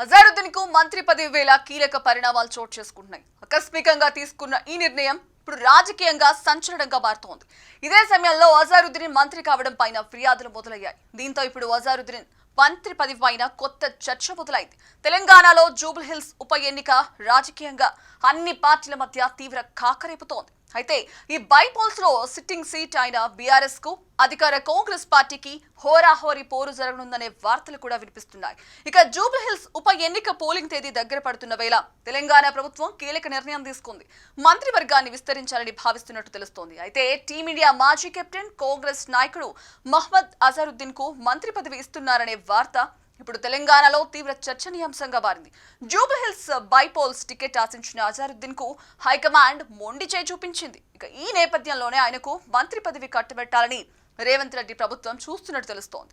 అజారుద్దీన్ కు మంత్రి పదవి వేళ కీలక పరిణామాలు చోటు చేసుకుంటున్నాయి. ఆకస్మికంగా తీసుకున్న ఈ నిర్ణయం ఇప్పుడు రాజకీయంగా సంచలనంగా మారుతోంది. ఇదే సమయంలో అజారుద్దీన్ మంత్రి కావడం పైన ఫిర్యాదులు మొదలయ్యాయి. దీంతో ఇప్పుడు అజారుద్దీన్ మంత్రి పదవి పైన కొత్త చర్చ మొదలైంది. తెలంగాణలో జూబుల్ హిల్స్ ఉప ఎన్నిక రాజకీయంగా అన్ని పార్టీల మధ్య తీవ్ర కాకరేపుతోంది. అయితే ఈ బైపోల్స్ లో సిట్టింగ్ సీట్ అయిన బీఆర్ఎస్ కు అధికార కాంగ్రెస్ పార్టీకి హోరాహోరీ పోరు జరగనుందనే వార్తలు కూడా వినిపిస్తున్నాయి. ఇక జూబుల్ హిల్స్ ఉప ఎన్నిక పోలింగ్ తేదీ దగ్గర పడుతున్న వేళ తెలంగాణ ప్రభుత్వం కీలక నిర్ణయం తీసుకుంది. మంత్రివర్గాన్ని విస్తరించాలని భావిస్తున్నట్టు తెలుస్తోంది. అయితే టీమిండియా మాజీ కెప్టెన్ కాంగ్రెస్ నాయకుడు మహ్మద్ అజారుద్దీన్ కు మంత్రి పదవి ఇస్తున్నారనే వార్త ఇప్పుడు తెలంగాణలో తీవ్ర చర్చనీయాంశంగా మారింది. జూబుల్ హిల్స్ బైపోల్స్ టికెట్ ఆశించిన అజారుద్దీన్ కు హైకమాండ్ మొండి చేయి చూపించింది. ఇక ఈ నేపథ్యంలోనే ఆయనకు మంత్రి పదవి కట్టబెట్టాలని రేవంత్ రెడ్డి ప్రభుత్వం చూస్తున్నట్టు తెలుస్తోంది.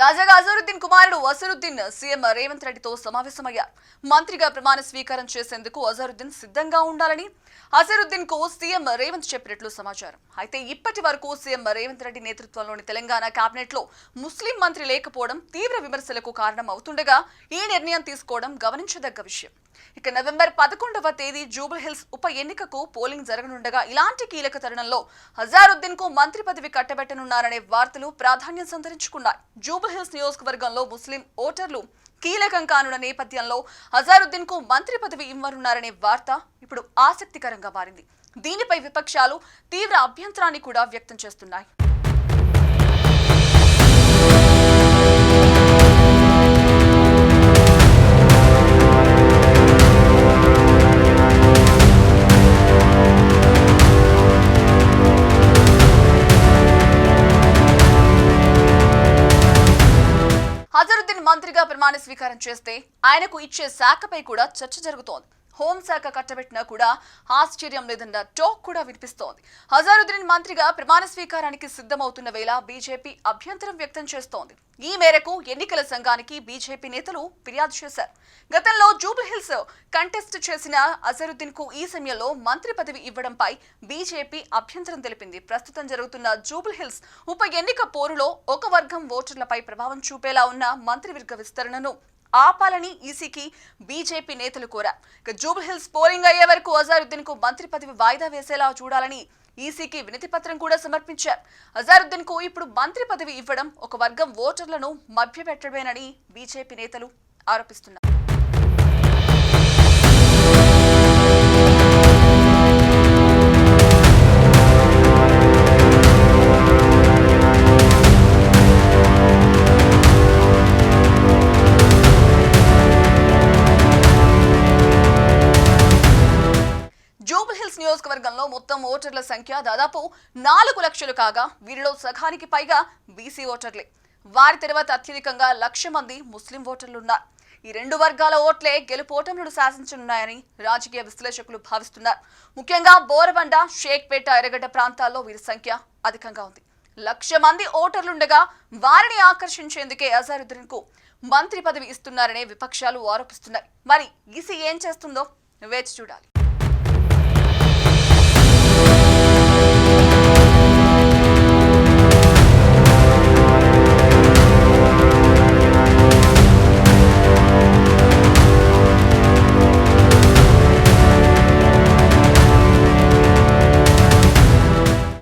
తాజాగా అజారుద్దీన్ కుమారుడు అసరుద్దీన్ సీఎం రేవంత్ రెడ్డితో సమావేశమయ్యారు. మంత్రిగా ప్రమాణ స్వీకారం చేసేందుకు అజారుద్దీన్ సిద్ధంగా ఉండాలని అజరుద్దీన్ కు సీఎం రేవంత్ చెప్పినట్లు సమాచారం. అయితే ఇప్పటి వరకు సీఎం రేవంత్ రెడ్డి నేతృత్వంలోని తెలంగాణ కేబినెట్ లో ముస్లిం మంత్రి లేకపోవడం తీవ్ర విమర్శలకు కారణం అవుతుండగా ఈ నిర్ణయం తీసుకోవడం గమనించదగ్గ విషయం. ఇక నవంబర్ 11వ తేదీ జూబుల్ హిల్స్ ఉప ఎన్నికకు పోలింగ్ జరగనుండగా ఇలాంటి కీలక తరుణంలో అజారుద్దీన్ కు మంత్రి పదవి కట్టబెట్టనున్నారనే వార్తలు ప్రాధాన్యం సంతరించుకున్నాయి. జూబుల్ హిల్స్ నియోజకవర్గంలో ముస్లిం ఓటర్లు కీలకం కానున్న నేపథ్యంలో అజారుద్దీన్ కు మంత్రి పదవి ఇవ్వనున్నారనే వార్త ఇప్పుడు ఆసక్తికరంగా మారింది. దీనిపై విపక్షాలు తీవ్ర అభ్యంతరాన్ని కూడా వ్యక్తం చేస్తున్నాయి. అజారుద్దీన్ మంత్రిగా ప్రమాణ స్వీకారం చేస్తే ఆయనకు ఇచ్చే శాఖపై కూడా చర్చ జరుగుతోంది. హోంశాఖ కట్టబెట్టినా కూడా ఆశ్చర్యం లేదన్న టాక్ కూడా వినిపిస్తోంది. అజారుద్దీన్ మంత్రిగా ప్రమాణ స్వీకారానికి సిద్ధమవుతున్న వేళ బీజేపీ అభ్యంతరం వ్యక్తం చేస్తోంది. ఈ మేరకు ఎన్నికల సంఘానికి బీజేపీ నేతలు ఫిర్యాదు చేశారు. గతంలో జూబుల్ హిల్స్ కంటెస్ట్ చేసిన అజారుద్దీన్ కు ఈ సమయంలో మంత్రి పదవి ఇవ్వడంపై బీజేపీ అభ్యంతరం తెలిపింది. ప్రస్తుతం జరుగుతున్న జూబుల్ హిల్స్ ఉప ఎన్నిక పోరులో ఒక వర్గం ఓటర్లపై ప్రభావం చూపేలా ఉన్న మంత్రివర్గ విస్తరణను ఆపాలని ఈసీకి బీజేపీ నేతలు కోరారు. జూబుల్ హిల్స్ పోలింగ్ అయ్యే వరకు అజారుద్దీన్ కు మంత్రి పదవి వాయిదా వేసేలా చూడాలని ఈసీకి వినతి పత్రం కూడా సమర్పించారు. అజారుద్దీన్ కు ఇప్పుడు మంత్రి పదవి ఇవ్వడం ఒక వర్గం ఓటర్లను మభ్యపెట్టడమేనని బీజేపీ నేతలు ఆరోపిస్తున్నారు. జూబుల్ హిల్స్ నియోజకవర్గంలో మొత్తం ఓటర్ల సంఖ్య దాదాపు 4 లక్షలు కాగా వీరిలో సగానికి పైగా బీసీ ఓటర్లే. వారి తర్వాత అత్యధికంగా 1,00,000 మంది ముస్లిం ఓటర్లున్నారు. ఈ రెండు వర్గాల ఓట్లే గెలుపోటములను శాసించనున్నాయని రాజకీయ విశ్లేషకులు భావిస్తున్నారు. ముఖ్యంగా బోరబండ, షేక్పేట, ఎర్రగడ్డ ప్రాంతాల్లో వీరి సంఖ్య అధికంగా ఉంది. 1,00,000 మంది ఓటర్లుండగా వారిని ఆకర్షించేందుకే అజారుద్దీన్ కు మంత్రి పదవి ఇస్తున్నారనే విపక్షాలు ఆరోపిస్తున్నాయి. మరి ఈసీ ఏం చేస్తుందో వేచి చూడాలి.